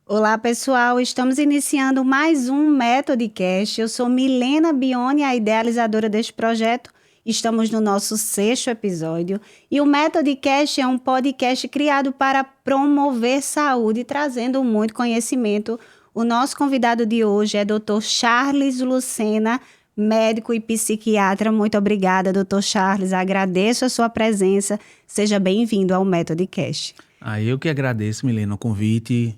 Olá, pessoal. Estamos iniciando mais um Metodcast. Eu sou Milena Bione, a idealizadora deste projeto. Estamos no nosso 6º episódio. E o Metodcast é um podcast criado para promover saúde, trazendo muito conhecimento. O nosso convidado de hoje é Dr. Charles Lucena, médico e psiquiatra. Muito obrigada, Dr. Charles. Agradeço a sua presença. Seja bem-vindo ao Metodcast. Eu que agradeço, Milena, o convite.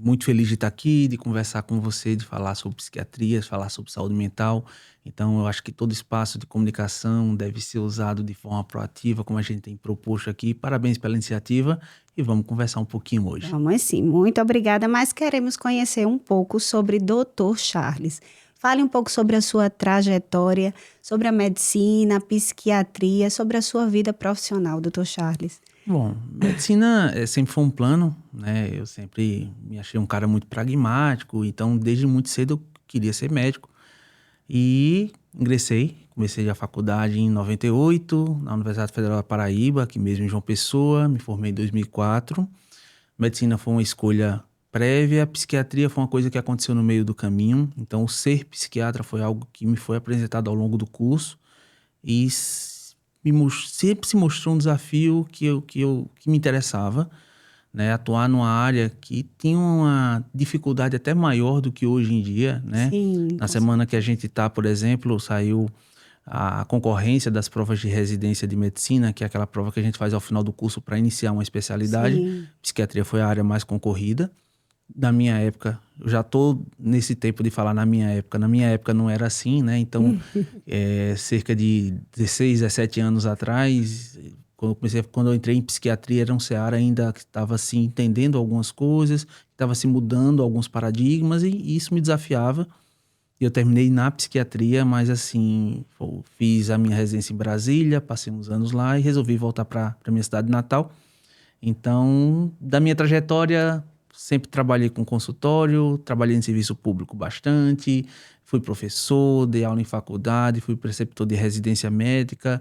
Muito feliz de estar aqui, de conversar com você, de falar sobre psiquiatria, de falar sobre saúde mental. Então, eu acho que todo espaço de comunicação deve ser usado de forma proativa, como a gente tem proposto aqui. Parabéns pela iniciativa e vamos conversar um pouquinho hoje. Vamos sim, muito obrigada, mas queremos conhecer um pouco sobre Dr. Charles. Fale um pouco sobre a sua trajetória, sobre a medicina, a psiquiatria, sobre a sua vida profissional, Dr. Charles. Bom, medicina sempre foi um plano, né? Eu sempre me achei um cara muito pragmático, então desde muito cedo eu queria ser médico. E comecei a faculdade em 98, na Universidade Federal da Paraíba, aqui mesmo em João Pessoa, me formei em 2004. Medicina foi uma escolha prévia, psiquiatria foi uma coisa que aconteceu no meio do caminho, então o ser psiquiatra foi algo que me foi apresentado ao longo do curso e sempre se mostrou um desafio que me interessava, né? Atuar numa área que tinha uma dificuldade até maior do que hoje em dia, né? Sim, Na semana que a gente está, por exemplo, saiu a concorrência das provas de residência de medicina, que é aquela prova que a gente faz ao final do curso para iniciar uma especialidade. Sim. Psiquiatria foi a área mais concorrida. Na minha época, eu já estou nesse tempo de falar na minha época não era assim, né? Então, cerca de 16, 17 anos atrás, quando eu entrei em psiquiatria, era um seara ainda que estava se entendendo algumas coisas, estava se mudando alguns paradigmas e isso me desafiava. Eu terminei na psiquiatria, mas assim, fiz a minha residência em Brasília, passei uns anos lá e resolvi voltar para minha cidade natal. Então, da minha trajetória, sempre trabalhei com consultório, trabalhei em serviço público bastante, fui professor, dei aula em faculdade, fui preceptor de residência médica.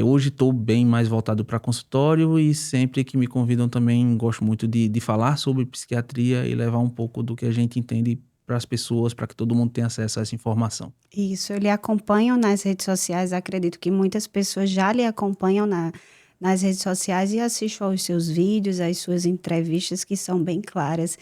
Hoje estou bem mais voltado para consultório e sempre que me convidam também gosto muito de falar sobre psiquiatria e levar um pouco do que a gente entende para as pessoas, para que todo mundo tenha acesso a essa informação. Isso, eu lhe acompanho nas redes sociais, acredito que muitas pessoas já lhe acompanham nas redes sociais e assistem aos seus vídeos, às suas entrevistas, que são bem claras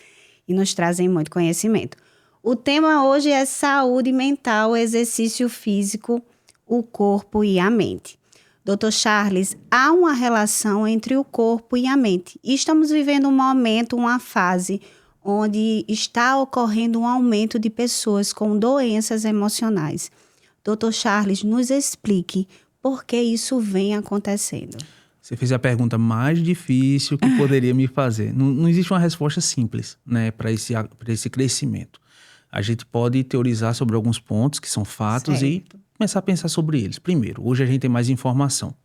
e nos trazem muito conhecimento. O tema hoje é saúde mental, exercício físico, o corpo e a mente. Dr. Charles, há uma relação entre o corpo e a mente. E estamos vivendo um momento, uma fase onde está ocorrendo um aumento de pessoas com doenças emocionais. Dr. Charles, nos explique por que isso vem acontecendo. Você fez a pergunta mais difícil que poderia me fazer. Não existe uma resposta simples, né, para esse crescimento. A gente pode teorizar sobre alguns pontos que são fatos e começar a pensar sobre eles. Primeiro, hoje a gente tem mais informação,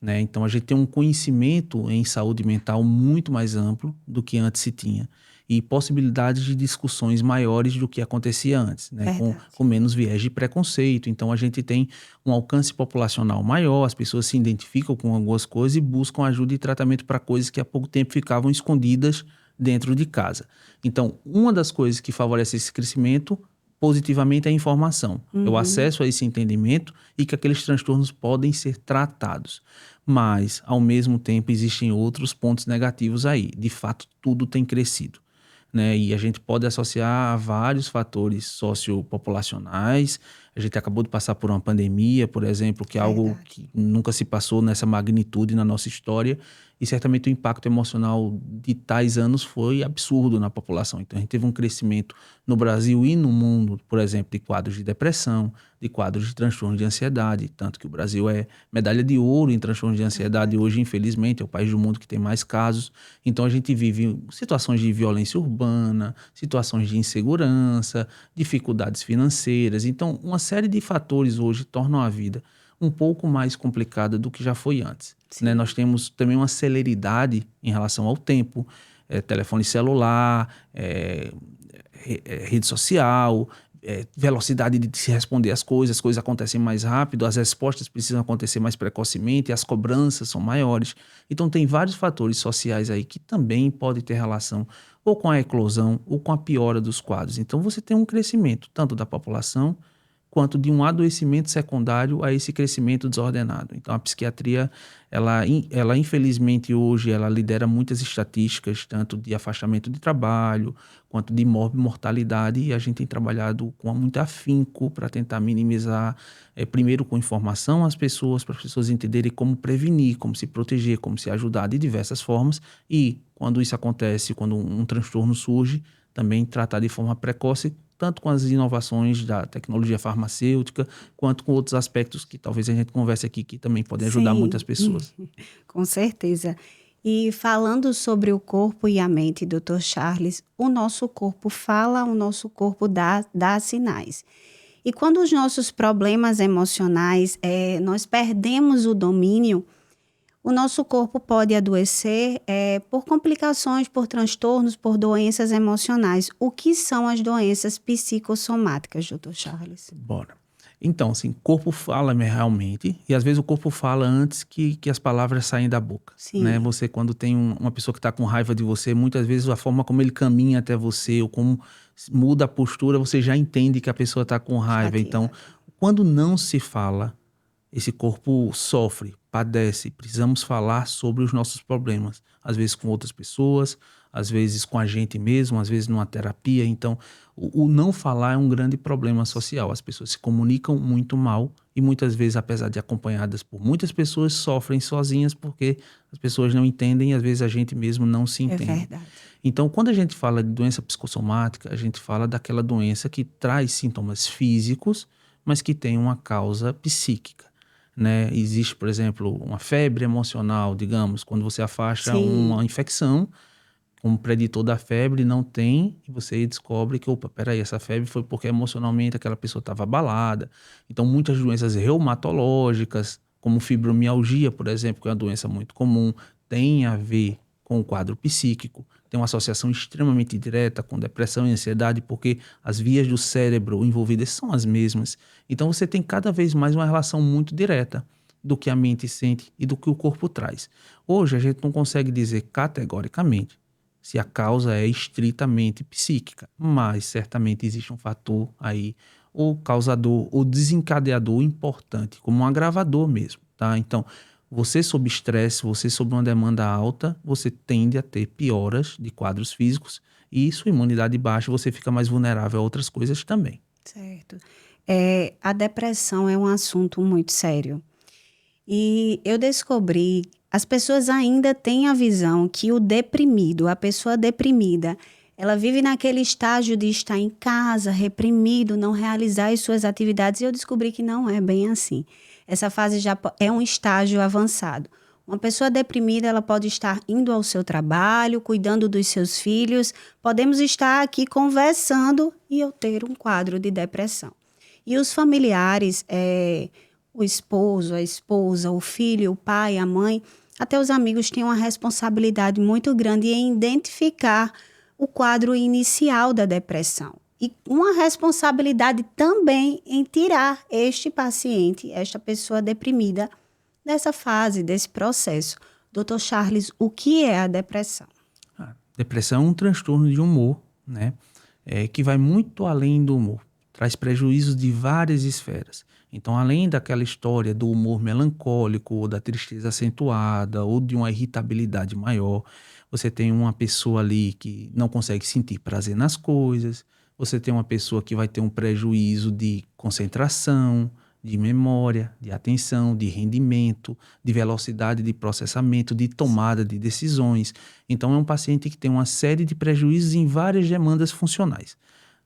né? Então a gente tem um conhecimento em saúde mental muito mais amplo do que antes se tinha. E possibilidades de discussões maiores do que acontecia antes, né? Com menos viés de preconceito. Então, a gente tem um alcance populacional maior, as pessoas se identificam com algumas coisas e buscam ajuda e tratamento para coisas que há pouco tempo ficavam escondidas dentro de casa. Então, uma das coisas que favorece esse crescimento positivamente é a informação. O acesso a esse entendimento e que aqueles transtornos podem ser tratados. Mas, ao mesmo tempo, existem outros pontos negativos aí. De fato, tudo tem crescido, né? E a gente pode associar a vários fatores sociopopulacionais. A gente acabou de passar por uma pandemia, por exemplo, que é algo que nunca se passou nessa magnitude na nossa história. E certamente o impacto emocional de tais anos foi absurdo na população. Então a gente teve um crescimento no Brasil e no mundo, por exemplo, de quadros de depressão, de quadros de transtorno de ansiedade, tanto que o Brasil é medalha de ouro em transtorno de ansiedade hoje, infelizmente, é o país do mundo que tem mais casos. Então a gente vive situações de violência urbana, situações de insegurança, dificuldades financeiras. Então uma série de fatores hoje tornam a vida um pouco mais complicada do que já foi antes, né? Nós temos também uma celeridade em relação ao tempo, telefone celular, rede social, velocidade de se responder as coisas acontecem mais rápido, as respostas precisam acontecer mais precocemente, as cobranças são maiores. Então tem vários fatores sociais aí que também podem ter relação ou com a eclosão ou com a piora dos quadros. Então você tem um crescimento tanto da população quanto de um adoecimento secundário a esse crescimento desordenado. Então a psiquiatria, ela infelizmente hoje, ela lidera muitas estatísticas, tanto de afastamento de trabalho, quanto de mortalidade, e a gente tem trabalhado com muito afinco para tentar minimizar, primeiro com informação às pessoas, para as pessoas entenderem como prevenir, como se proteger, como se ajudar de diversas formas, e quando isso acontece, quando um transtorno surge, também tratar de forma precoce, tanto com as inovações da tecnologia farmacêutica, quanto com outros aspectos que talvez a gente converse aqui, que também podem ajudar Sim, muitas pessoas. com certeza. E falando sobre o corpo e a mente, Dr. Charles, o nosso corpo fala, o nosso corpo dá sinais. E quando os nossos problemas emocionais, nós perdemos o domínio, o nosso corpo pode adoecer por complicações, por transtornos, por doenças emocionais. O que são as doenças psicossomáticas, Dr. Charles? Bora. Então, assim, corpo fala realmente, e às vezes o corpo fala antes que as palavras saem da boca. Sim. Né? Você, quando tem uma pessoa que está com raiva de você, muitas vezes a forma como ele caminha até você, ou como muda a postura, você já entende que a pessoa está com raiva. Chateado. Então, quando não se fala, esse corpo sofre, padece. Precisamos falar sobre os nossos problemas. Às vezes com outras pessoas, às vezes com a gente mesmo, às vezes numa terapia. Então, o não falar é um grande problema social. As pessoas se comunicam muito mal e muitas vezes, apesar de acompanhadas por muitas pessoas, sofrem sozinhas porque as pessoas não entendem e às vezes a gente mesmo não se entende. É verdade. Então, quando a gente fala de doença psicossomática, a gente fala daquela doença que traz sintomas físicos, mas que tem uma causa psíquica. Né? Existe, por exemplo, uma febre emocional, digamos, quando você afasta uma infecção, como preditor da febre não tem, e você descobre que, opa, peraí, essa febre foi porque emocionalmente aquela pessoa estava abalada. Então, muitas doenças reumatológicas, como fibromialgia, por exemplo, que é uma doença muito comum, tem a ver com o quadro psíquico, tem uma associação extremamente direta com depressão e ansiedade, porque as vias do cérebro envolvidas são as mesmas. Então você tem cada vez mais uma relação muito direta do que a mente sente e do que o corpo traz. Hoje a gente não consegue dizer categoricamente se a causa é estritamente psíquica, mas certamente existe um fator aí, ou causador, ou desencadeador importante, como um agravador mesmo, tá? Então, você sob estresse, você sob uma demanda alta, você tende a ter pioras de quadros físicos e sua imunidade baixa, você fica mais vulnerável a outras coisas também. Certo. A depressão é um assunto muito sério. E eu descobri, as pessoas ainda têm a visão que o deprimido, a pessoa deprimida, ela vive naquele estágio de estar em casa, reprimido, não realizar as suas atividades. E eu descobri que não é bem assim. Essa fase já é um estágio avançado. Uma pessoa deprimida, ela pode estar indo ao seu trabalho, cuidando dos seus filhos. Podemos estar aqui conversando e eu ter um quadro de depressão. E os familiares, o esposo, a esposa, o filho, o pai, a mãe, até os amigos têm uma responsabilidade muito grande em identificar o quadro inicial da depressão. E uma responsabilidade também em tirar este paciente, esta pessoa deprimida, dessa fase, desse processo. Dr. Charles, o que é a depressão? Depressão é um transtorno de humor, né? Que vai muito além do humor. Traz prejuízos de várias esferas. Então, além daquela história do humor melancólico, ou da tristeza acentuada, ou de uma irritabilidade maior, você tem uma pessoa ali que não consegue sentir prazer nas coisas, você tem uma pessoa que vai ter um prejuízo de concentração, de memória, de atenção, de rendimento, de velocidade de processamento, de tomada de decisões. Então, é um paciente que tem uma série de prejuízos em várias demandas funcionais,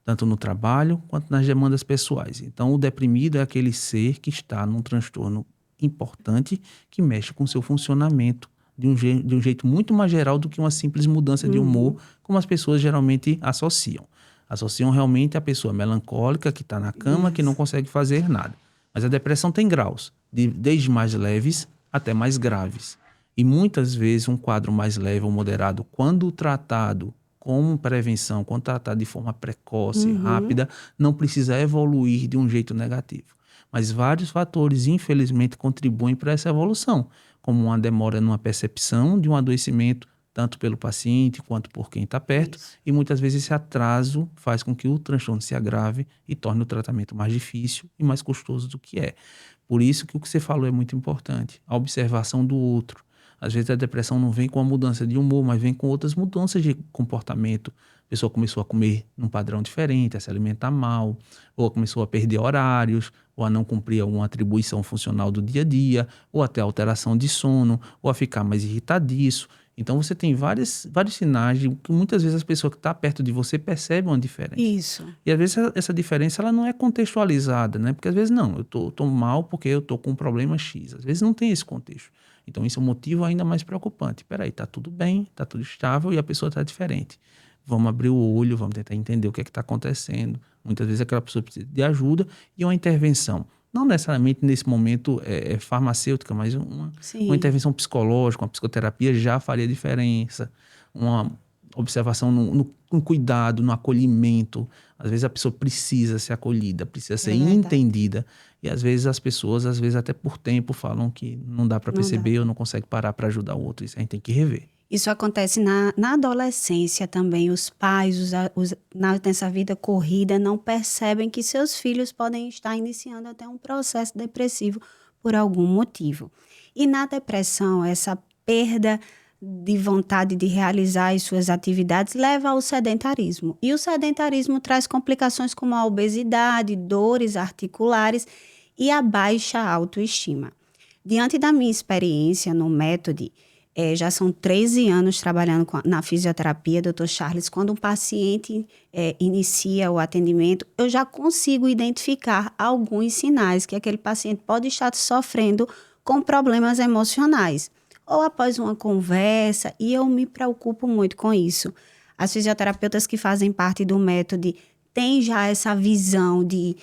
tanto no trabalho quanto nas demandas pessoais. Então, o deprimido é aquele ser que está num transtorno importante que mexe com o seu funcionamento de um jeito muito mais geral do que uma simples mudança de humor, como as pessoas geralmente associam. Associam realmente a pessoa melancólica que está na cama, que não consegue fazer nada. Mas a depressão tem graus, desde mais leves até mais graves. E muitas vezes um quadro mais leve ou moderado, quando tratado como prevenção, quando tratar de forma precoce, rápida, não precisa evoluir de um jeito negativo. Mas vários fatores, infelizmente, contribuem para essa evolução, como uma demora numa percepção de um adoecimento, tanto pelo paciente quanto por quem está perto, e muitas vezes esse atraso faz com que o transtorno se agrave e torne o tratamento mais difícil e mais custoso do que é. Por isso que o que você falou é muito importante, a observação do outro. Às vezes a depressão não vem com a mudança de humor, mas vem com outras mudanças de comportamento. A pessoa começou a comer num padrão diferente, a se alimentar mal, ou começou a perder horários, ou a não cumprir alguma atribuição funcional do dia a dia, ou até alteração de sono, ou a ficar mais irritadiço. Então você tem vários sinais de que muitas vezes as pessoas que estão perto de você percebem uma diferença. Isso. E às vezes essa diferença ela não é contextualizada, né? Porque às vezes não, eu tô mal porque eu tô com um problema X. Às vezes não tem esse contexto. Então isso é um motivo ainda mais preocupante. Peraí, tá tudo bem, tá tudo estável e a pessoa tá diferente. Vamos abrir o olho, vamos tentar entender o que é que está acontecendo. Muitas vezes aquela pessoa precisa de ajuda e uma intervenção. Não necessariamente nesse momento farmacêutica, mas uma intervenção psicológica, uma psicoterapia já faria diferença. Uma observação no cuidado, no acolhimento. Às vezes a pessoa precisa ser acolhida, precisa ser entendida. E às vezes as pessoas, até por tempo, falam que não dá para perceber ou não consegue parar para ajudar o outro. Isso a gente tem que rever. Isso acontece na adolescência também. Os pais, nessa vida corrida, não percebem que seus filhos podem estar iniciando até um processo depressivo por algum motivo. E na depressão, essa perda de vontade de realizar as suas atividades leva ao sedentarismo. E o sedentarismo traz complicações como a obesidade, dores articulares e a baixa autoestima. Diante da minha experiência no método, já são 13 anos trabalhando na fisioterapia, Dr. Charles. Quando um paciente inicia o atendimento, eu já consigo identificar alguns sinais que aquele paciente pode estar sofrendo com problemas emocionais. Ou após uma conversa, e eu me preocupo muito com isso. As fisioterapeutas que fazem parte do método têm já essa visão de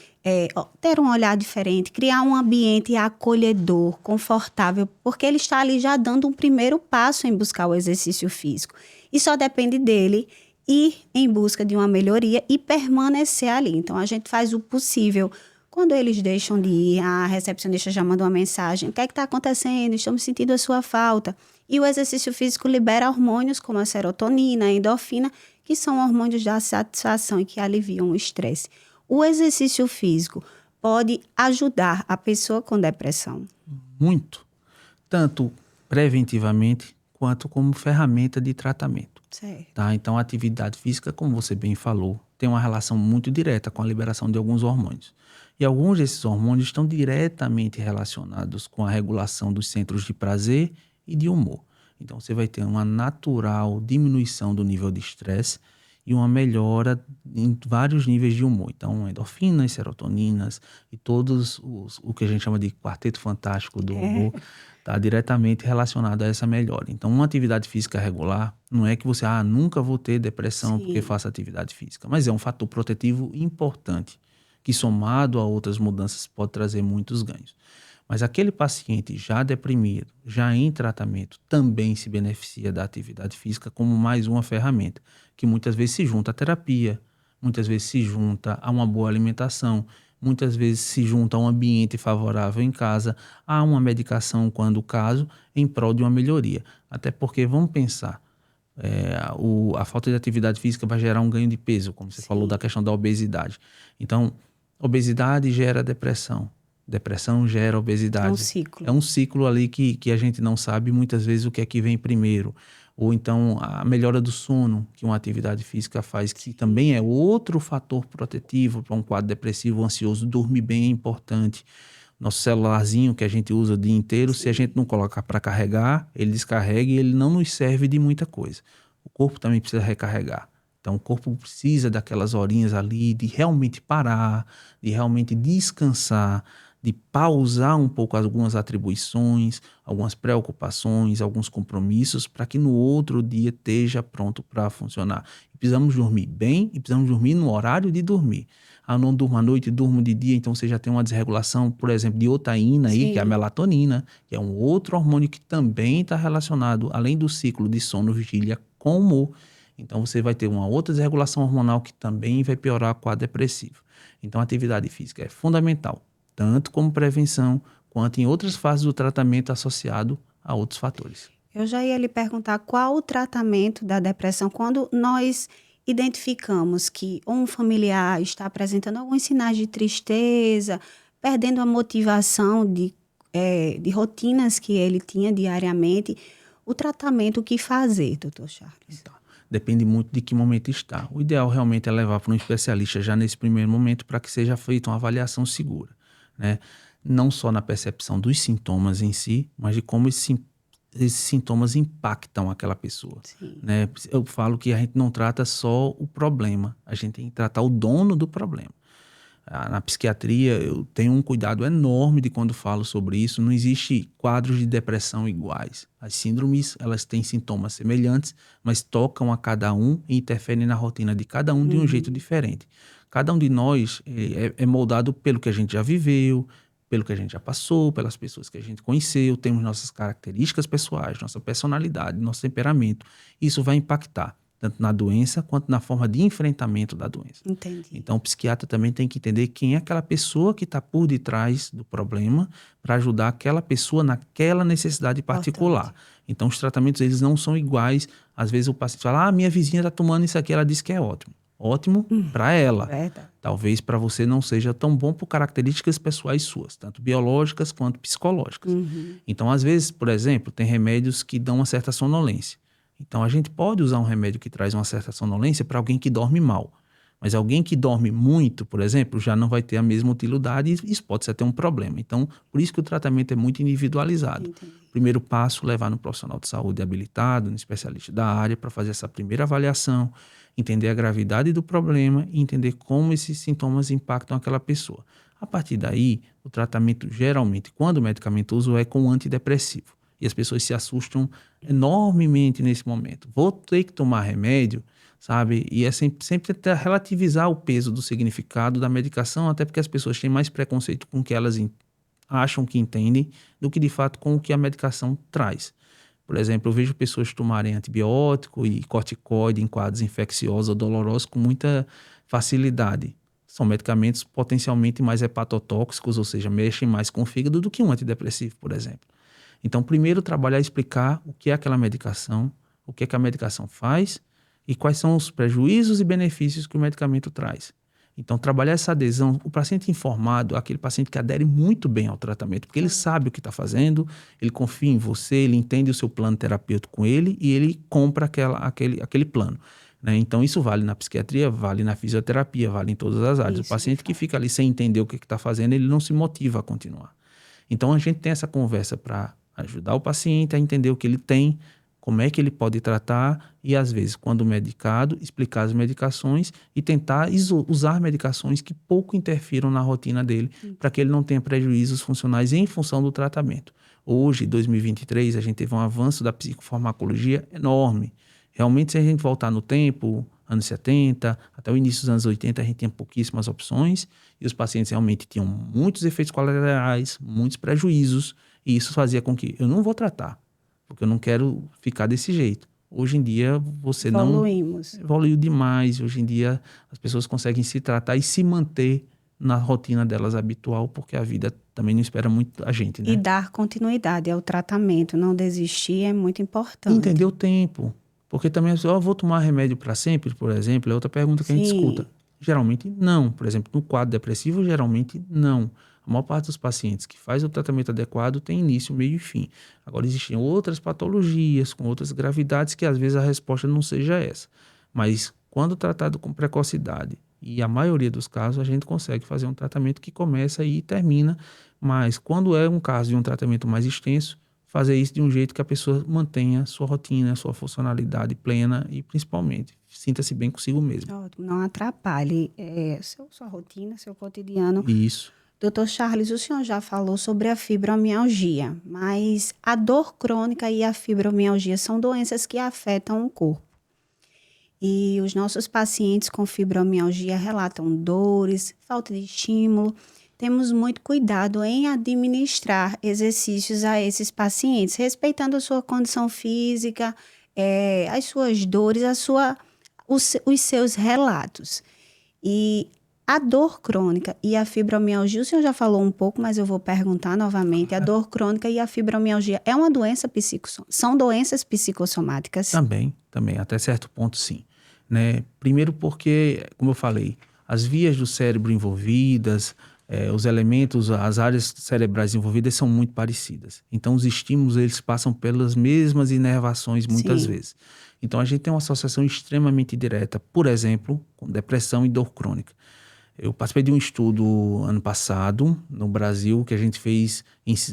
ter um olhar diferente, criar um ambiente acolhedor, confortável, porque ele está ali já dando um primeiro passo em buscar o exercício físico. E só depende dele ir em busca de uma melhoria e permanecer ali. Então, a gente faz o possível. Quando eles deixam de ir, a recepcionista já manda uma mensagem: o que é que está acontecendo? Estamos sentindo a sua falta. E o exercício físico libera hormônios como a serotonina, a endorfina, que são hormônios da satisfação e que aliviam o estresse. O exercício físico pode ajudar a pessoa com depressão? Muito. Tanto preventivamente quanto como ferramenta de tratamento. Certo. Tá? Então, a atividade física, como você bem falou, tem uma relação muito direta com a liberação de alguns hormônios. E alguns desses hormônios estão diretamente relacionados com a regulação dos centros de prazer e de humor. Então, você vai ter uma natural diminuição do nível de estresse e uma melhora em vários níveis de humor. Então, endorfinas, serotoninas e todos o que a gente chama de quarteto fantástico do humor está diretamente relacionado a essa melhora. Então, uma atividade física regular não é que você nunca vou ter depressão porque faço atividade física, mas é um fator protetivo importante que, somado a outras mudanças, pode trazer muitos ganhos. Mas aquele paciente já deprimido, já em tratamento, também se beneficia da atividade física como mais uma ferramenta, que muitas vezes se junta à terapia, muitas vezes se junta a uma boa alimentação, muitas vezes se junta a um ambiente favorável em casa, a uma medicação, quando o caso, em prol de uma melhoria. Até porque, vamos pensar, a falta de atividade física vai gerar um ganho de peso, como você falou da questão da obesidade. Então, obesidade gera depressão. Depressão gera obesidade. É um ciclo. É um ciclo ali que a gente não sabe muitas vezes o que é que vem primeiro. Ou então a melhora do sono, que uma atividade física faz, que também é outro fator protetivo para um quadro depressivo, ansioso. Dormir bem é importante. Nosso celularzinho que a gente usa o dia inteiro, se a gente não colocar para carregar, ele descarrega e ele não nos serve de muita coisa. O corpo também precisa recarregar. Então, o corpo precisa daquelas horinhas ali de realmente parar, de realmente descansar, de pausar um pouco algumas atribuições, algumas preocupações, alguns compromissos, para que no outro dia esteja pronto para funcionar. E precisamos dormir bem e precisamos dormir no horário de dormir. Não durmo à noite, durmo de dia, então você já tem uma desregulação, por exemplo, de otaína aí, que é a melatonina, que é um outro hormônio que também está relacionado, além do ciclo de sono, vigília, com humor. Então, você vai ter uma outra desregulação hormonal que também vai piorar o quadro depressivo. Então, a atividade física é fundamental, tanto como prevenção, quanto em outras fases do tratamento associado a outros fatores. Eu já ia lhe perguntar qual o tratamento da depressão quando nós identificamos que um familiar está apresentando alguns sinais de tristeza, perdendo a motivação de rotinas que ele tinha diariamente. O tratamento, o que fazer, doutor Charles? Tá. Depende muito de que momento está. O ideal realmente é levar para um especialista já nesse primeiro momento para que seja feita uma avaliação segura, né? Não só na percepção dos sintomas em si, mas de como esses sintomas impactam aquela pessoa, né? Eu falo que a gente não trata só o problema, a gente tem que tratar o dono do problema. Na psiquiatria, eu tenho um cuidado enorme de quando falo sobre isso. Não existe quadros de depressão iguais. As síndromes, elas têm sintomas semelhantes, mas tocam a cada um e interferem na rotina de cada um de um jeito diferente. Cada um de nós é moldado pelo que a gente já viveu, pelo que a gente já passou, pelas pessoas que a gente conheceu. Temos nossas características pessoais, nossa personalidade, nosso temperamento. Isso vai impactar tanto na doença quanto na forma de enfrentamento da doença. Entendi. Então, o psiquiatra também tem que entender quem é aquela pessoa que está por detrás do problema para ajudar aquela pessoa naquela necessidade particular. Então, os tratamentos eles não são iguais. Às vezes o paciente fala, minha vizinha está tomando isso aqui, ela disse que é ótimo. Ótimo para ela. Verdade. Talvez para você não seja tão bom por características pessoais suas, tanto biológicas quanto psicológicas. Então, às vezes, por exemplo, tem remédios que dão uma certa sonolência. Então, a gente pode usar um remédio que traz uma certa sonolência para alguém que dorme mal. Mas alguém que dorme muito, por exemplo, já não vai ter a mesma utilidade e isso pode ser até um problema. Então, por isso que o tratamento é muito individualizado. Entendi. Primeiro passo, levar no profissional de saúde habilitado, no especialista da área, para fazer essa primeira avaliação, entender a gravidade do problema e entender como esses sintomas impactam aquela pessoa. A partir daí, o tratamento geralmente, quando medicamentoso, é com antidepressivo. E as pessoas se assustam enormemente nesse momento. Vou ter que tomar remédio, sabe? E é sempre tentar relativizar o peso do significado da medicação, até porque as pessoas têm mais preconceito com o que elas acham que entendem do que, de fato, com o que a medicação traz. Por exemplo, eu vejo pessoas tomarem antibiótico e corticoide em quadros infecciosos ou dolorosos com muita facilidade. São medicamentos potencialmente mais hepatotóxicos, ou seja, mexem mais com o fígado do que um antidepressivo, por exemplo. Então, primeiro trabalhar é explicar o que é aquela medicação, o que é que a medicação faz e quais são os prejuízos e benefícios que o medicamento traz. Então, trabalhar essa adesão, o paciente informado, aquele paciente que adere muito bem ao tratamento, porque ele sabe o que está fazendo, ele confia em você, ele entende o seu plano terapêutico com ele e ele compra aquele plano. Né? Então, isso vale na psiquiatria, vale na fisioterapia, vale em todas as áreas. O paciente que fica ali sem entender o que está fazendo, ele não se motiva a continuar. Então, a gente tem essa conversa para ajudar o paciente a entender o que ele tem, como é que ele pode tratar e, às vezes, quando medicado, explicar as medicações e tentar usar medicações que pouco interfiram na rotina dele, para que ele não tenha prejuízos funcionais em função do tratamento. Hoje, 2023, a gente teve um avanço da psicofarmacologia enorme. Realmente, se a gente voltar no tempo, anos 70, até o início dos anos 80, a gente tinha pouquíssimas opções e os pacientes realmente tinham muitos efeitos colaterais, muitos prejuízos, e isso fazia com que eu não vou tratar, porque eu não quero ficar desse jeito. Hoje em dia, você Evoluímos. não evoluiu demais. Hoje em dia, as pessoas conseguem se tratar e se manter na rotina delas habitual, porque a vida também não espera muito a gente, né? E dar continuidade ao tratamento, não desistir é muito importante. Entender o tempo. Porque também, vou tomar remédio para sempre, por exemplo, é outra pergunta que a gente escuta. Geralmente, não. Por exemplo, no quadro depressivo, geralmente, não. A maior parte dos pacientes que faz o tratamento adequado tem início, meio e fim. Agora, existem outras patologias, com outras gravidades, que às vezes a resposta não seja essa. Mas, quando tratado com precocidade, e a maioria dos casos, a gente consegue fazer um tratamento que começa e termina. Mas, quando é um caso de um tratamento mais extenso, fazer isso de um jeito que a pessoa mantenha sua rotina, sua funcionalidade plena e, principalmente, sinta-se bem consigo mesmo. Ótimo, não atrapalhe sua rotina, seu cotidiano. Isso. Doutor Charles, o senhor já falou sobre a fibromialgia, mas a dor crônica e a fibromialgia são doenças que afetam o corpo. E os nossos pacientes com fibromialgia relatam dores, falta de estímulo. Temos muito cuidado em administrar exercícios a esses pacientes, respeitando a sua condição física, as suas dores, a sua os seus relatos. E a dor crônica e a fibromialgia, o senhor já falou um pouco, mas eu vou perguntar novamente. A dor crônica e a fibromialgia é uma doença são doenças psicossomáticas? Também, até certo ponto sim. Né? Primeiro porque, como eu falei, as vias do cérebro envolvidas, os elementos, as áreas cerebrais envolvidas são muito parecidas. Então os estímulos eles passam pelas mesmas inervações muitas Sim. vezes. Então a gente tem uma associação extremamente direta, por exemplo, com depressão e dor crônica. Eu participei de um estudo ano passado no Brasil que a gente fez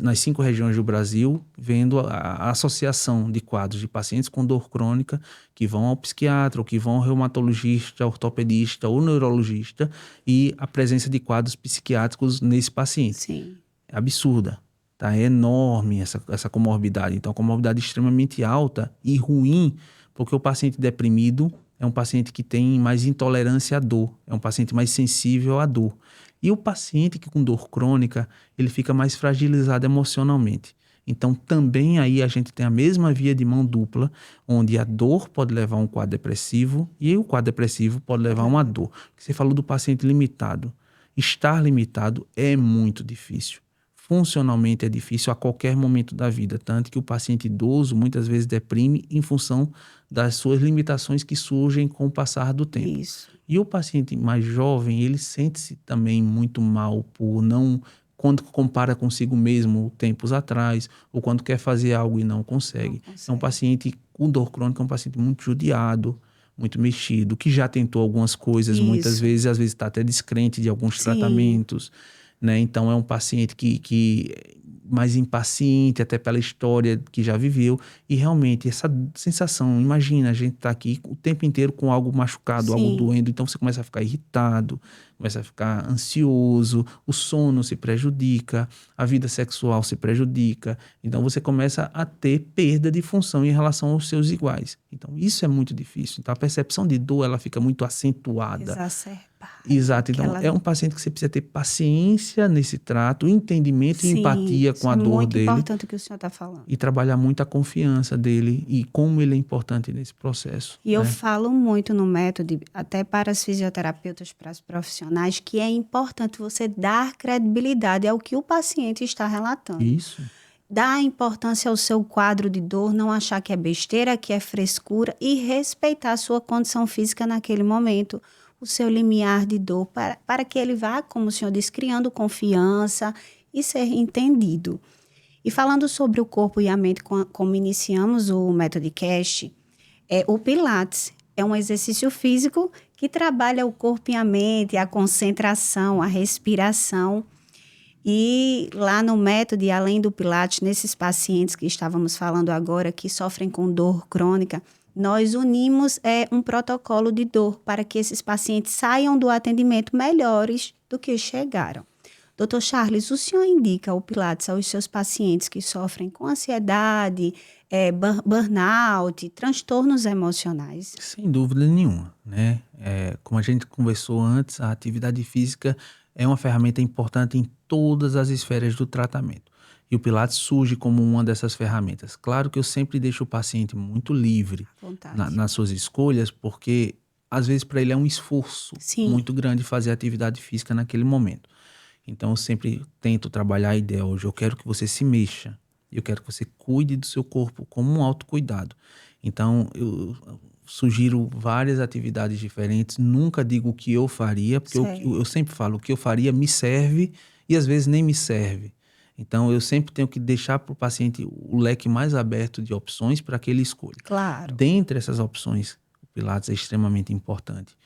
nas 5 regiões do Brasil, vendo a associação de quadros de pacientes com dor crônica que vão ao psiquiatra, ou que vão ao reumatologista, ortopedista ou neurologista e a presença de quadros psiquiátricos nesse paciente. Sim. É absurda, tá? É enorme essa comorbidade. Então, a comorbidade extremamente alta e ruim, porque o paciente deprimido é um paciente que tem mais intolerância à dor, é um paciente mais sensível à dor. E o paciente que com dor crônica, ele fica mais fragilizado emocionalmente. Então, também aí a gente tem a mesma via de mão dupla, onde a dor pode levar a um quadro depressivo e o quadro depressivo pode levar a uma dor. Você falou do paciente limitado. Estar limitado é muito difícil. Funcionalmente é difícil a qualquer momento da vida, tanto que o paciente idoso muitas vezes deprime em função das suas limitações que surgem com o passar do tempo. Isso. E o paciente mais jovem, ele sente-se também muito mal por não, quando compara consigo mesmo tempos atrás, ou quando quer fazer algo e não consegue. É um paciente com dor crônica, é um paciente muito judiado, muito mexido, que já tentou algumas coisas muitas vezes, às vezes está até descrente de alguns tratamentos. Né? Então, é um paciente que mais impaciente, até pela história que já viveu. E realmente, essa sensação, imagina, a gente tá aqui o tempo inteiro com algo machucado, algo doendo. Então, você começa a ficar irritado, começa a ficar ansioso, o sono se prejudica, a vida sexual se prejudica. Então, você começa a ter perda de função em relação aos seus iguais. Então, isso é muito difícil. Então, a percepção de dor, ela fica muito acentuada. Exacerbada. Exato. Então, é um paciente que você precisa ter paciência nesse trato, entendimento e empatia com a dor dele. É muito importante o que o senhor está falando. E trabalhar muito a confiança dele e como ele é importante nesse processo. E eu falo muito no método, até para as fisioterapeutas, para as profissionais, que é importante você dar credibilidade ao que o paciente está relatando. Isso. Dar importância ao seu quadro de dor, não achar que é besteira, que é frescura e respeitar a sua condição física naquele momento, o seu limiar de dor, para que ele vá, como o senhor disse, criando confiança e ser entendido. E falando sobre o corpo e a mente, como iniciamos o Metodcast, o Pilates é um exercício físico que trabalha o corpo e a mente, a concentração, a respiração. E lá no método, além do Pilates, nesses pacientes que estávamos falando agora, que sofrem com dor crônica, nós unimos um protocolo de dor para que esses pacientes saiam do atendimento melhores do que chegaram. Dr. Charles, o senhor indica o Pilates aos seus pacientes que sofrem com ansiedade, burnout, transtornos emocionais? Sem dúvida nenhuma, né? Como a gente conversou antes, a atividade física é uma ferramenta importante em todas as esferas do tratamento. E o Pilates surge como uma dessas ferramentas. Claro que eu sempre deixo o paciente muito livre nas suas escolhas, porque às vezes para ele é um esforço muito grande fazer atividade física naquele momento. Então eu sempre tento trabalhar a ideia hoje, eu quero que você se mexa, eu quero que você cuide do seu corpo como um autocuidado. Então eu sugiro várias atividades diferentes, nunca digo o que eu faria, porque eu sempre falo, o que eu faria me serve e às vezes nem me serve. Então, eu sempre tenho que deixar para o paciente o leque mais aberto de opções para que ele escolha. Claro. Dentre essas opções, o Pilates é extremamente importante,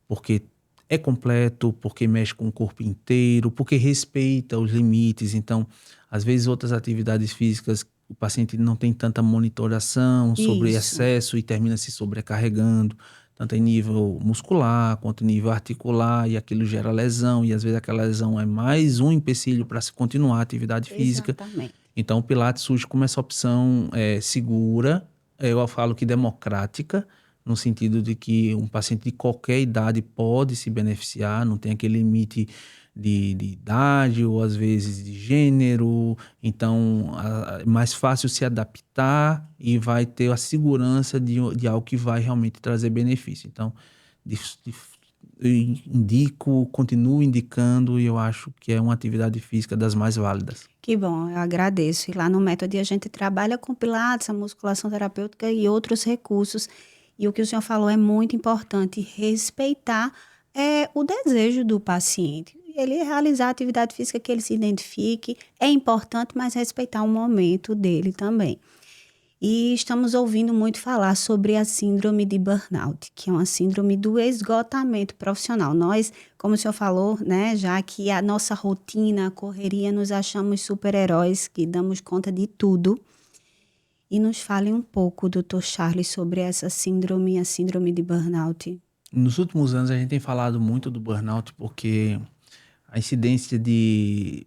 porque é completo, porque mexe com o corpo inteiro, porque respeita os limites. Então, às vezes, outras atividades físicas, o paciente não tem tanta monitoração sobre excesso e termina se sobrecarregando, tanto em nível muscular quanto em nível articular, e aquilo gera lesão, e às vezes aquela lesão é mais um empecilho para se continuar a atividade física. Exatamente. Então o Pilates surge como essa opção segura, eu falo que democrática, no sentido de que um paciente de qualquer idade pode se beneficiar, não tem aquele limite de idade ou às vezes de gênero. Então, é mais fácil se adaptar e vai ter a segurança de algo que vai realmente trazer benefício. Então, eu indico, continuo indicando e eu acho que é uma atividade física das mais válidas. Que bom, eu agradeço. E lá no Método a gente trabalha com pilates, a musculação terapêutica e outros recursos. E o que o senhor falou é muito importante, respeitar o desejo do paciente. Ele realizar a atividade física que ele se identifique é importante, mas respeitar o momento dele também. E estamos ouvindo muito falar sobre a síndrome de burnout, que é uma síndrome do esgotamento profissional. Nós, como o senhor falou, né, já que a nossa rotina, a correria, nos achamos super-heróis que damos conta de tudo. E nos fale um pouco, doutor Charles, sobre essa síndrome, a síndrome de burnout. Nos últimos anos a gente tem falado muito do burnout porque a incidência de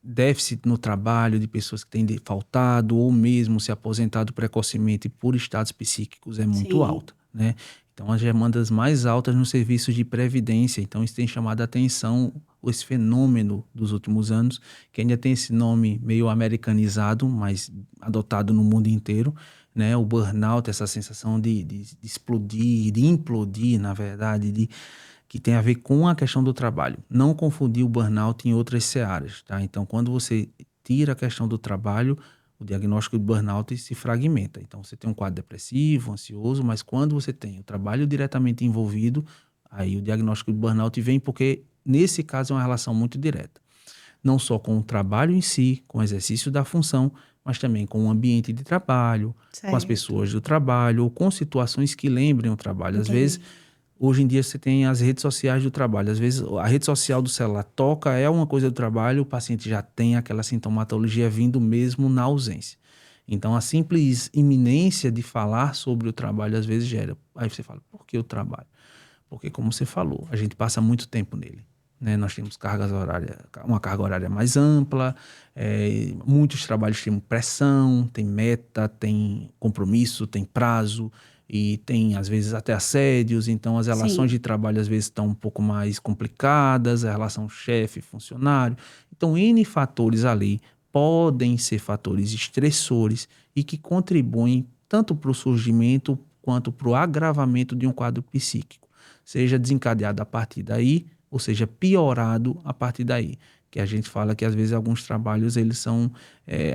déficit no trabalho, de pessoas que têm faltado ou mesmo se aposentado precocemente por estados psíquicos é muito Sim. alta, né? Então, as demandas mais altas nos serviços de previdência. Então, isso tem chamado a atenção, esse fenômeno dos últimos anos, que ainda tem esse nome meio americanizado, mas adotado no mundo inteiro, né? O burnout, essa sensação de explodir, de implodir, na verdade, que tem a ver com a questão do trabalho. Não confundir o burnout em outras searas, tá? Então, quando você tira a questão do trabalho, o diagnóstico de burnout se fragmenta. Então, você tem um quadro depressivo, ansioso, mas quando você tem o trabalho diretamente envolvido, aí o diagnóstico de burnout vem porque, nesse caso, é uma relação muito direta. Não só com o trabalho em si, com o exercício da função, mas também com o ambiente de trabalho, Certo. com as pessoas do trabalho, ou com situações que lembrem o trabalho. Às vezes, hoje em dia você tem as redes sociais do trabalho. Às vezes a rede social do celular toca, é uma coisa do trabalho, o paciente já tem aquela sintomatologia vindo mesmo na ausência. Então a simples iminência de falar sobre o trabalho às vezes gera. Aí você fala, por que o trabalho? Porque, como você falou, a gente passa muito tempo nele, né? Nós temos uma carga horária mais ampla, muitos trabalhos têm pressão, tem meta, tem compromisso, tem prazo, e tem, às vezes, até assédios. Então, as relações de trabalho, às vezes, estão um pouco mais complicadas, a relação chefe-funcionário. Então, N fatores ali podem ser fatores estressores e que contribuem tanto para o surgimento quanto para o agravamento de um quadro psíquico, seja desencadeado a partir daí, ou seja, piorado a partir daí. Que a gente fala que às vezes alguns trabalhos eles são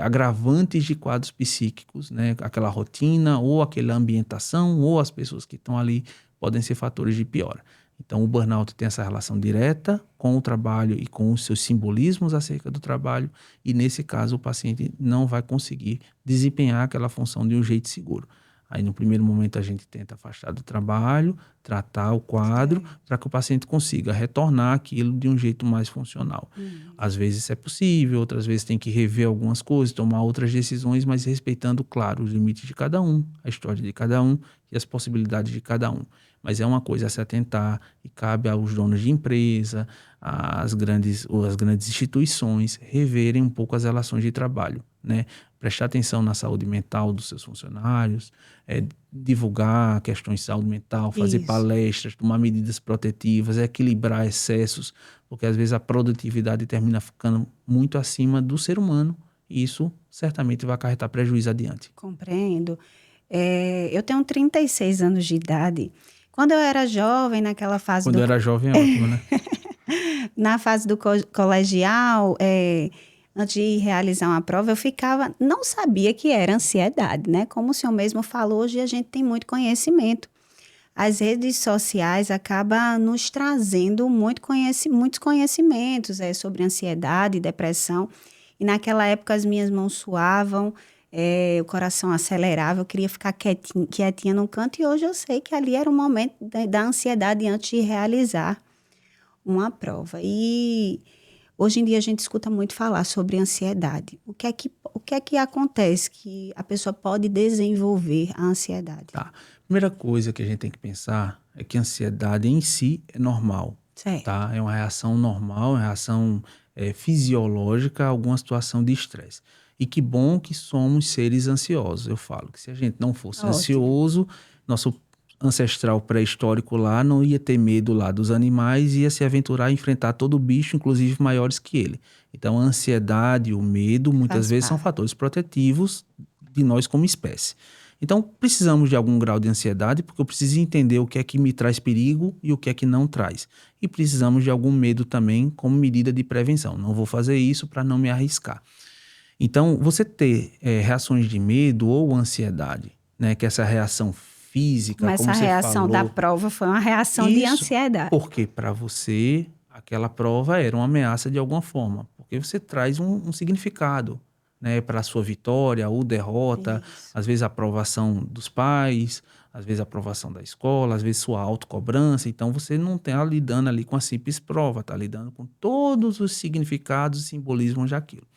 agravantes de quadros psíquicos, né? Aquela rotina ou aquela ambientação ou as pessoas que estão ali podem ser fatores de piora. Então o burnout tem essa relação direta com o trabalho e com os seus simbolismos acerca do trabalho, e nesse caso o paciente não vai conseguir desempenhar aquela função de um jeito seguro. Aí, no primeiro momento, a gente tenta afastar do trabalho, tratar o quadro, para que o paciente consiga retornar aquilo de um jeito mais funcional. Às vezes isso é possível, outras vezes tem que rever algumas coisas, tomar outras decisões, mas respeitando, claro, os limites de cada um, a história de cada um e as possibilidades de cada um. Mas é uma coisa a se atentar e cabe aos donos de empresa, às grandes instituições, reverem um pouco as relações de trabalho, né? Prestar atenção na saúde mental dos seus funcionários, divulgar questões de saúde mental, fazer palestras, tomar medidas protetivas, equilibrar excessos, porque às vezes a produtividade termina ficando muito acima do ser humano e isso certamente vai acarretar prejuízo adiante. Compreendo. Eu tenho 36 anos de idade. Quando eu era jovem, naquela fase Quando eu era jovem é ótimo, né? Na fase do colegial, antes de realizar uma prova, não sabia que era ansiedade, né? Como o senhor mesmo falou, hoje a gente tem muito conhecimento. As redes sociais acabam nos trazendo muitos conhecimentos sobre ansiedade, depressão. E naquela época as minhas mãos suavam, o coração acelerava, eu queria ficar quietinha num canto. E hoje eu sei que ali era o momento da ansiedade antes de realizar uma prova. E hoje em dia a gente escuta muito falar sobre ansiedade. O que é que acontece que a pessoa pode desenvolver a ansiedade? Tá. Primeira coisa que a gente tem que pensar é que a ansiedade em si é normal. Certo. Tá? É uma reação normal, uma reação fisiológica a alguma situação de estresse. E que bom que somos seres ansiosos. Eu falo que se a gente não fosse ansioso, nosso ancestral pré-histórico lá não ia ter medo lá dos animais, ia se aventurar a enfrentar todo bicho, inclusive maiores que ele. Então, a ansiedade, o medo, muitas vezes são fatores protetivos de nós como espécie. Então, precisamos de algum grau de ansiedade, porque eu preciso entender o que é que me traz perigo e o que é que não traz. E precisamos de algum medo também como medida de prevenção. Não vou fazer isso para não me arriscar. Então, você ter reações de medo ou ansiedade, né, que essa reação física, Mas como essa você reação falou, da prova foi uma reação de ansiedade. porque para você aquela prova era uma ameaça de alguma forma, porque você traz um significado, né, para a sua vitória ou derrota, às vezes a aprovação dos pais, às vezes a aprovação da escola, às vezes sua autocobrança. Então você não está lidando ali com a simples prova, está lidando com todos os significados e simbolismos daquilo.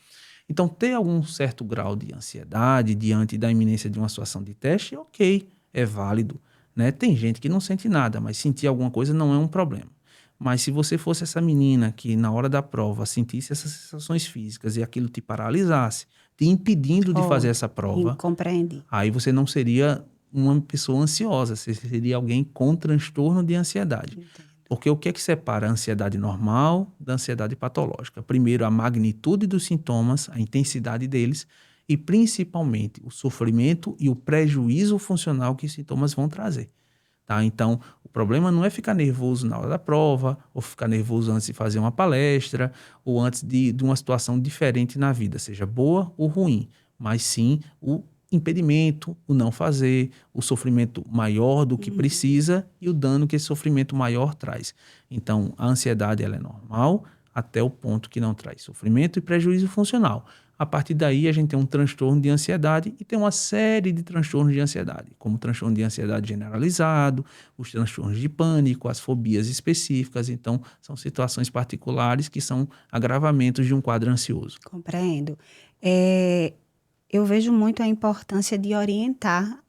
Então, ter algum certo grau de ansiedade diante da iminência de uma situação de teste, ok, é válido, né? Tem gente que não sente nada, mas sentir alguma coisa não é um problema. Mas se você fosse essa menina que na hora da prova sentisse essas sensações físicas e aquilo te paralisasse, te impedindo de fazer essa prova, compreendi. Aí você não seria uma pessoa ansiosa, você seria alguém com transtorno de ansiedade. Entendo. Porque o que é que separa a ansiedade normal da ansiedade patológica? Primeiro, a magnitude dos sintomas, a intensidade deles e, principalmente, o sofrimento e o prejuízo funcional que os sintomas vão trazer. Tá? Então, o problema não é ficar nervoso na hora da prova, ou ficar nervoso antes de fazer uma palestra, ou antes de uma situação diferente na vida, seja boa ou ruim, mas sim o impedimento, o não fazer, o sofrimento maior do que precisa e o dano que esse sofrimento maior traz. Então, a ansiedade ela é normal até o ponto que não traz sofrimento e prejuízo funcional. A partir daí, a gente tem um transtorno de ansiedade e tem uma série de transtornos de ansiedade, como o transtorno de ansiedade generalizado, os transtornos de pânico, as fobias específicas. Então, são situações particulares que são agravamentos de um quadro ansioso. Compreendo. Eu vejo muito a importância de orientar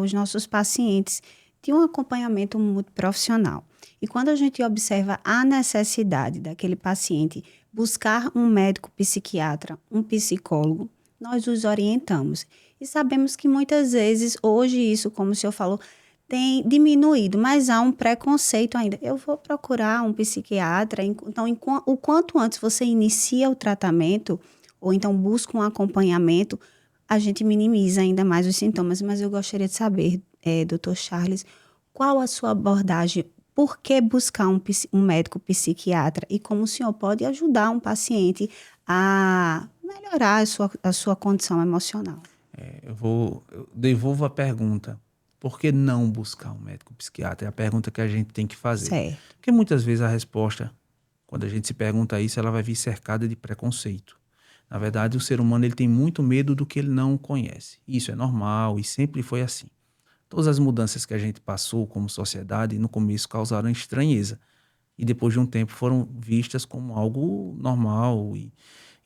os nossos pacientes de um acompanhamento muito profissional. E quando a gente observa a necessidade daquele paciente buscar um médico psiquiatra, um psicólogo, nós os orientamos. E sabemos que muitas vezes, hoje isso, como o senhor falou, tem diminuído, mas há um preconceito ainda. Eu vou procurar um psiquiatra, então o quanto antes você inicia o tratamento, ou então busca um acompanhamento, a gente minimiza ainda mais os sintomas. Mas eu gostaria de saber, Dr. Charles, qual a sua abordagem? Por que buscar um médico psiquiatra? E como o senhor pode ajudar um paciente a melhorar a sua condição emocional? Eu devolvo a pergunta. Por que não buscar um médico psiquiatra? É a pergunta que a gente tem que fazer. Certo. Porque muitas vezes a resposta, quando a gente se pergunta isso, ela vai vir cercada de preconceito. Na verdade, o ser humano ele tem muito medo do que ele não conhece. Isso é normal e sempre foi assim. Todas as mudanças que a gente passou como sociedade, no começo causaram estranheza. E depois de um tempo foram vistas como algo normal.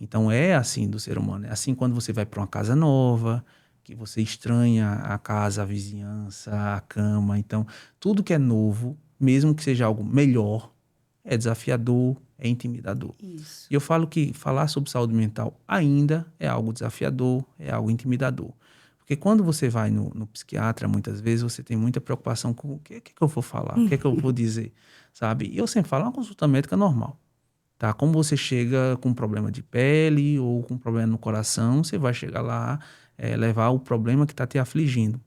Então é assim do ser humano. É assim quando você vai para uma casa nova, que você estranha a casa, a vizinhança, a cama. Então, tudo que é novo, mesmo que seja algo melhor, é desafiador, é intimidador. Isso. E eu falo que falar sobre saúde mental ainda é algo desafiador, é algo intimidador. Porque quando você vai no psiquiatra, muitas vezes você tem muita preocupação com o que eu vou falar, o que é que eu vou dizer, sabe? E eu sempre falo, é uma consulta médica normal, tá? Como você chega com um problema de pele ou com um problema no coração, você vai chegar lá, levar o problema que está te afligindo.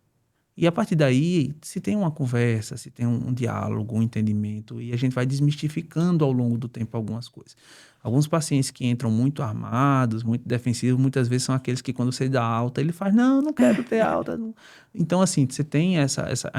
E a partir daí, se tem uma conversa, se tem um diálogo, um entendimento, e a gente vai desmistificando ao longo do tempo algumas coisas. Alguns pacientes que entram muito armados, muito defensivos, muitas vezes são aqueles que quando você dá alta, ele faz, não quero ter alta. Não. Então, assim, você tem a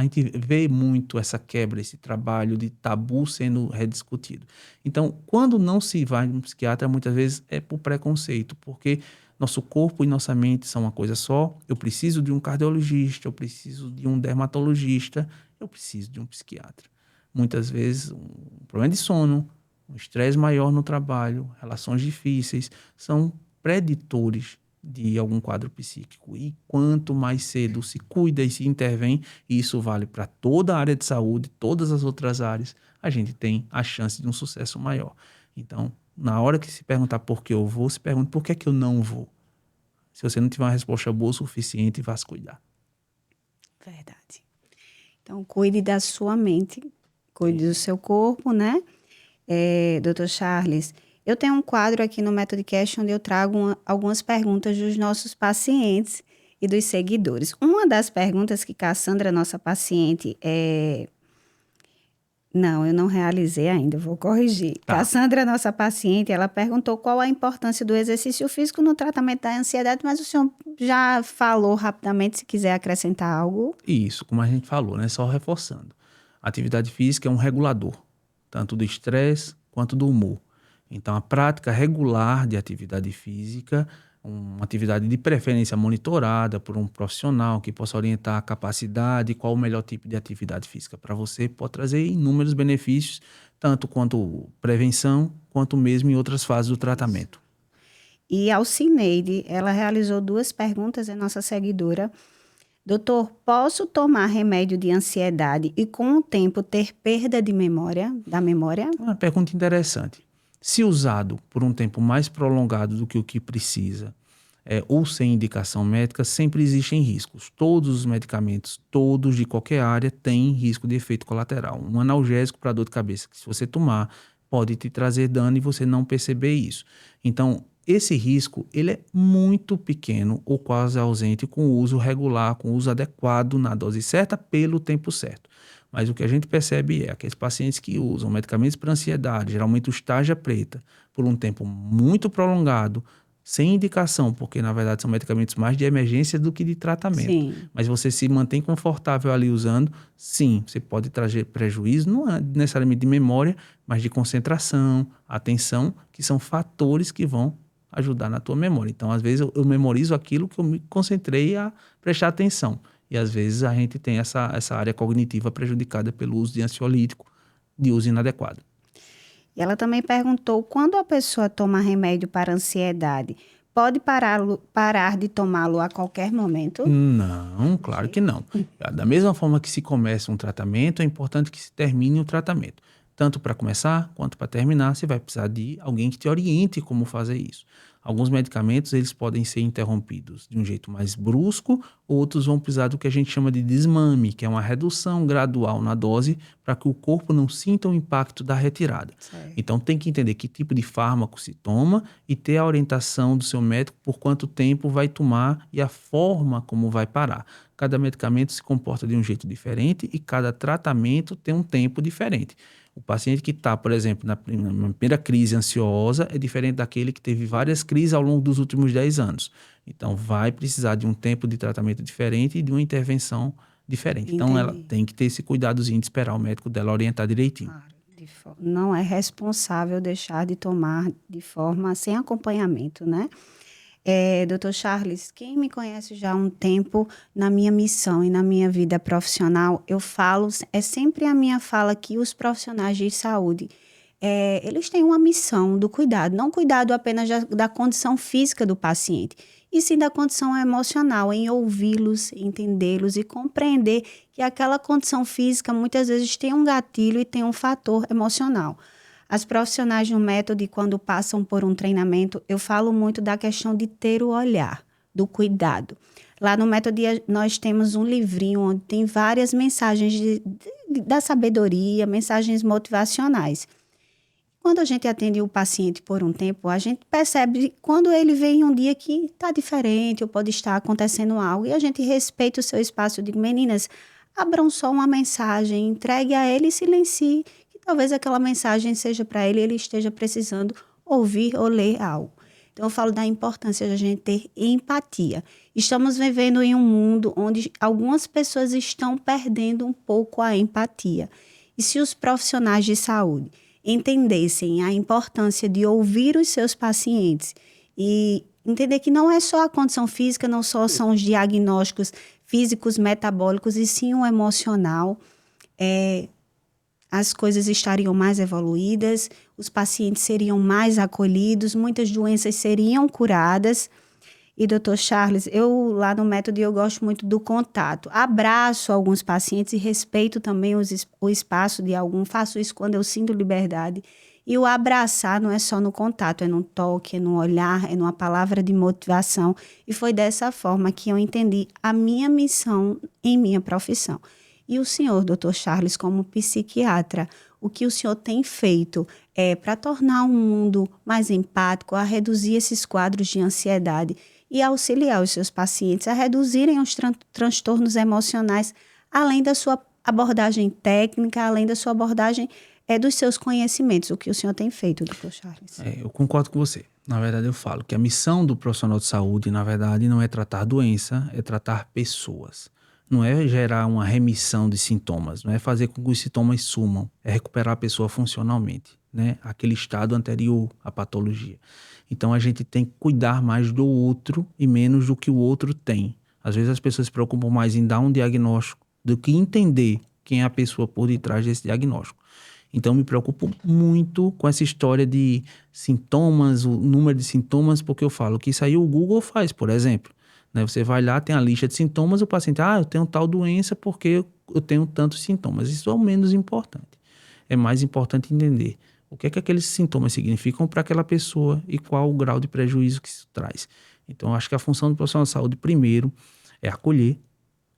gente vê muito essa quebra, esse trabalho de tabu sendo rediscutido. Então, quando não se vai no psiquiatra, muitas vezes é por preconceito, porque nosso corpo e nossa mente são uma coisa só. Eu preciso de um cardiologista, eu preciso de um dermatologista, eu preciso de um psiquiatra. Muitas vezes, um problema de sono, um estresse maior no trabalho, relações difíceis, são preditores de algum quadro psíquico. E quanto mais cedo se cuida e se intervém, e isso vale para toda a área de saúde, todas as outras áreas, a gente tem a chance de um sucesso maior. Então, na hora que se perguntar por que eu vou, se pergunta por que é que eu não vou. Se você não tiver uma resposta boa o suficiente, vá se cuidar. Verdade. Então, cuide da sua mente, cuide do seu corpo, né? Dr. Charles, eu tenho um quadro aqui no Metodcast onde eu trago algumas perguntas dos nossos pacientes e dos seguidores. Uma das perguntas que Cassandra, nossa paciente, Não, eu não realizei ainda, eu vou corrigir. Tá. Cassandra, nossa paciente, ela perguntou qual a importância do exercício físico no tratamento da ansiedade, mas o senhor já falou rapidamente, se quiser acrescentar algo. Isso, como a gente falou, né? Só reforçando. A atividade física é um regulador, tanto do estresse quanto do humor. Então, a prática regular de atividade física, uma atividade de preferência monitorada por um profissional que possa orientar a capacidade, qual o melhor tipo de atividade física para você, pode trazer inúmeros benefícios, tanto quanto prevenção, quanto mesmo em outras fases do tratamento. E a Alcineide, ela realizou 2 perguntas, é nossa seguidora. Doutor, posso tomar remédio de ansiedade e com o tempo ter perda de memória, da memória? Uma pergunta interessante. Se usado por um tempo mais prolongado do que o que precisa, ou sem indicação médica, sempre existem riscos. Todos os medicamentos, todos de qualquer área, têm risco de efeito colateral. Um analgésico para dor de cabeça, que se você tomar, pode te trazer dano e você não perceber isso. Então, esse risco ele é muito pequeno ou quase ausente com o uso regular, com o uso adequado na dose certa, pelo tempo certo. Mas o que a gente percebe é aqueles pacientes que usam medicamentos para ansiedade, geralmente o tarja preta, por um tempo muito prolongado, sem indicação, porque na verdade são medicamentos mais de emergência do que de tratamento. Sim. Mas você se mantém confortável ali usando, sim, você pode trazer prejuízo, não é necessariamente de memória, mas de concentração, atenção, que são fatores que vão ajudar na tua memória. Então, às vezes, eu memorizo aquilo que eu me concentrei a prestar atenção. E, às vezes, a gente tem essa área cognitiva prejudicada pelo uso de ansiolítico, de uso inadequado. E ela também perguntou, quando a pessoa toma remédio para ansiedade, pode parar de tomá-lo a qualquer momento? Não, claro que não. Da mesma forma que se começa um tratamento, é importante que se termine o tratamento. Tanto para começar quanto para terminar, você vai precisar de alguém que te oriente como fazer isso. Alguns medicamentos eles podem ser interrompidos de um jeito mais brusco, outros vão precisar do que a gente chama de desmame, que é uma redução gradual na dose para que o corpo não sinta o impacto da retirada. Certo. Então tem que entender que tipo de fármaco se toma e ter a orientação do seu médico por quanto tempo vai tomar e a forma como vai parar. Cada medicamento se comporta de um jeito diferente e cada tratamento tem um tempo diferente. O paciente que está, por exemplo, na primeira crise ansiosa é diferente daquele que teve várias crises ao longo dos últimos 10 anos. Então, vai precisar de um tempo de tratamento diferente e de uma intervenção diferente. Entendi. Então, ela tem que ter esse cuidadozinho de esperar o médico dela orientar direitinho. Claro, não é responsável deixar de tomar de forma sem acompanhamento, né? Dr. Charles, quem me conhece já há um tempo na minha missão e na minha vida profissional, eu falo, é sempre a minha fala que os profissionais de saúde, eles têm uma missão do cuidado, não cuidado apenas da condição física do paciente, e sim da condição emocional, em ouvi-los, entendê-los e compreender que aquela condição física muitas vezes tem um gatilho e tem um fator emocional. As profissionais no método, quando passam por um treinamento, eu falo muito da questão de ter o olhar, do cuidado. Lá no método nós temos um livrinho onde tem várias mensagens da sabedoria, mensagens motivacionais. Quando a gente atende o paciente por um tempo, a gente percebe quando ele vem um dia que está diferente ou pode estar acontecendo algo e a gente respeita o seu espaço. Eu digo, meninas, abram só uma mensagem, entregue a ele e silencie. Talvez aquela mensagem seja para ele, ele esteja precisando ouvir ou ler algo. Então, eu falo da importância de a gente ter empatia. Estamos vivendo em um mundo onde algumas pessoas estão perdendo um pouco a empatia. E se os profissionais de saúde entendessem a importância de ouvir os seus pacientes e entender que não é só a condição física, não só são os diagnósticos físicos, metabólicos, e sim o emocional, as coisas estariam mais evoluídas, os pacientes seriam mais acolhidos, muitas doenças seriam curadas. E, Dr. Charles, eu lá no método eu gosto muito do contato. Abraço alguns pacientes e respeito também o espaço de algum. Faço isso quando eu sinto liberdade. E o abraçar não é só no contato, é no toque, é no olhar, é numa palavra de motivação. E foi dessa forma que eu entendi a minha missão em minha profissão. E o senhor, doutor Charles, como psiquiatra, o que o senhor tem feito para tornar o mundo mais empático, a reduzir esses quadros de ansiedade e auxiliar os seus pacientes a reduzirem os transtornos emocionais, além da sua abordagem técnica, além da sua abordagem dos seus conhecimentos, o que o senhor tem feito, doutor Charles? Eu concordo com você. Na verdade, eu falo que a missão do profissional de saúde, na verdade, não é tratar doença, é tratar pessoas. Não é gerar uma remissão de sintomas, não é fazer com que os sintomas sumam, é recuperar a pessoa funcionalmente, né? Aquele estado anterior à patologia. Então, a gente tem que cuidar mais do outro e menos do que o outro tem. Às vezes, as pessoas se preocupam mais em dar um diagnóstico do que entender quem é a pessoa por detrás desse diagnóstico. Então, me preocupo muito com essa história de sintomas, o número de sintomas, porque eu falo que isso aí o Google faz, por exemplo. Né? Você vai lá, tem a lista de sintomas, o paciente, eu tenho tal doença porque eu tenho tantos sintomas. Isso é o menos importante. É mais importante entender o que é que aqueles sintomas significam para aquela pessoa e qual o grau de prejuízo que isso traz. Então, eu acho que a função do profissional de saúde, primeiro, é acolher,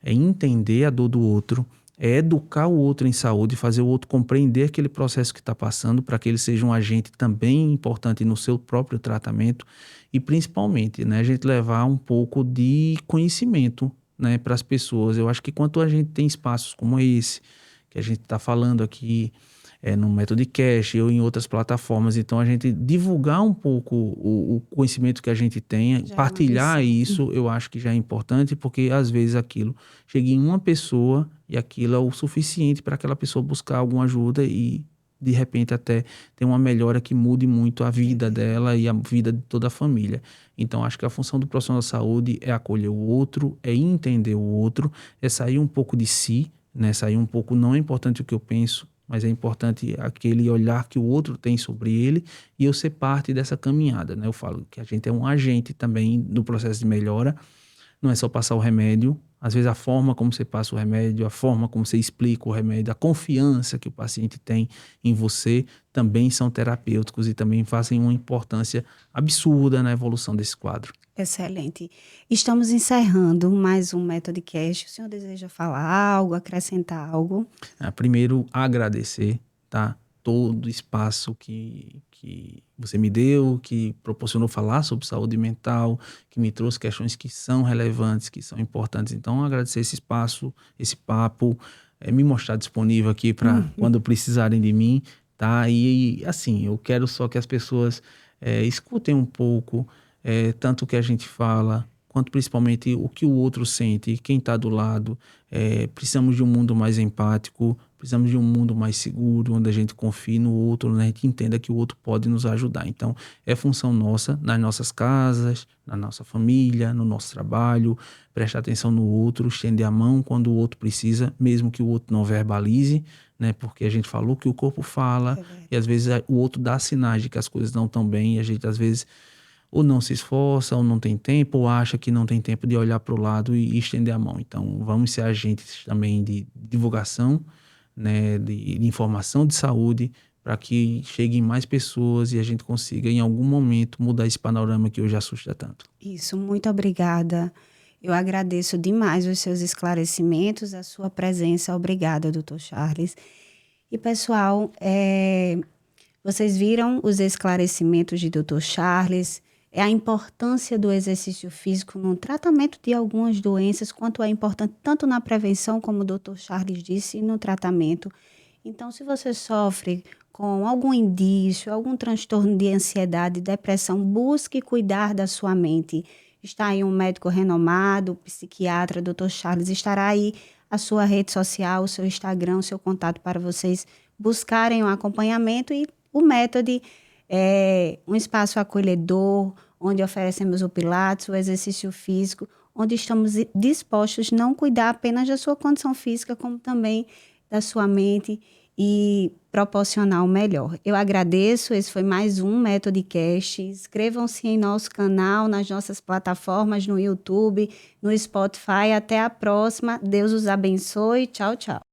é entender a dor do outro, é educar o outro em saúde, fazer o outro compreender aquele processo que está passando para que ele seja um agente também importante no seu próprio tratamento e principalmente, né, a gente levar um pouco de conhecimento, né, para as pessoas. Eu acho que quanto a gente tem espaços como esse, que a gente está falando aqui, no Metodcast ou em outras plataformas, então a gente divulgar um pouco o conhecimento que a gente tem, partilhar isso, eu acho que já é importante, porque às vezes aquilo chega em uma pessoa e aquilo é o suficiente para aquela pessoa buscar alguma ajuda e de repente até ter uma melhora que mude muito a vida dela e a vida de toda a família. Então acho que a função do profissional da saúde é acolher o outro, é entender o outro, é sair um pouco de si, né? Sair um pouco, não é importante o que eu penso, mas é importante aquele olhar que o outro tem sobre ele e eu ser parte dessa caminhada, né? Eu falo que a gente é um agente também do processo de melhora, não é só passar o remédio, às vezes a forma como você passa o remédio, a forma como você explica o remédio, a confiança que o paciente tem em você também são terapêuticos e também fazem uma importância absurda na evolução desse quadro. Excelente. Estamos encerrando mais um Metodcast. O senhor deseja falar algo, acrescentar algo? Primeiro, agradecer, tá? Todo o espaço que você me deu, que proporcionou falar sobre saúde mental, que me trouxe questões que são relevantes, que são importantes. Então, agradecer esse espaço, esse papo, me mostrar disponível aqui para quando precisarem de mim, tá? E assim, eu quero só que as pessoas escutem um pouco, tanto o que a gente fala, quanto principalmente o que o outro sente, quem está do lado. Precisamos de um mundo mais empático, precisamos de um mundo mais seguro, onde a gente confie no outro, onde a gente entenda que o outro pode nos ajudar. Então, é função nossa, nas nossas casas, na nossa família, no nosso trabalho, prestar atenção no outro, estender a mão quando o outro precisa, mesmo que o outro não verbalize, né? Porque a gente falou que o corpo fala, e às vezes o outro dá sinais de que as coisas não estão bem, e a gente às vezes ou não se esforça, ou não tem tempo, ou acha que não tem tempo de olhar para o lado e estender a mão. Então, vamos ser agentes também de divulgação, né, de informação de saúde, para que cheguem mais pessoas e a gente consiga, em algum momento, mudar esse panorama que hoje assusta tanto. Isso, muito obrigada. Eu agradeço demais os seus esclarecimentos, a sua presença. Obrigada, doutor Charles. E, pessoal, vocês viram os esclarecimentos de doutor Charles, a importância do exercício físico no tratamento de algumas doenças, quanto é importante tanto na prevenção, como o doutor Charles disse, no tratamento. Então, se você sofre com algum indício, algum transtorno de ansiedade, depressão, busque cuidar da sua mente. Está aí um médico renomado, psiquiatra, doutor Charles, estará aí a sua rede social, o seu Instagram, o seu contato para vocês buscarem um acompanhamento. E o método é um espaço acolhedor, onde oferecemos o Pilates, o exercício físico, onde estamos dispostos a não cuidar apenas da sua condição física, como também da sua mente e proporcionar o melhor. Eu agradeço, esse foi mais um Metodcast. Inscrevam-se em nosso canal, nas nossas plataformas, no YouTube, no Spotify. Até a próxima. Deus os abençoe. Tchau, tchau.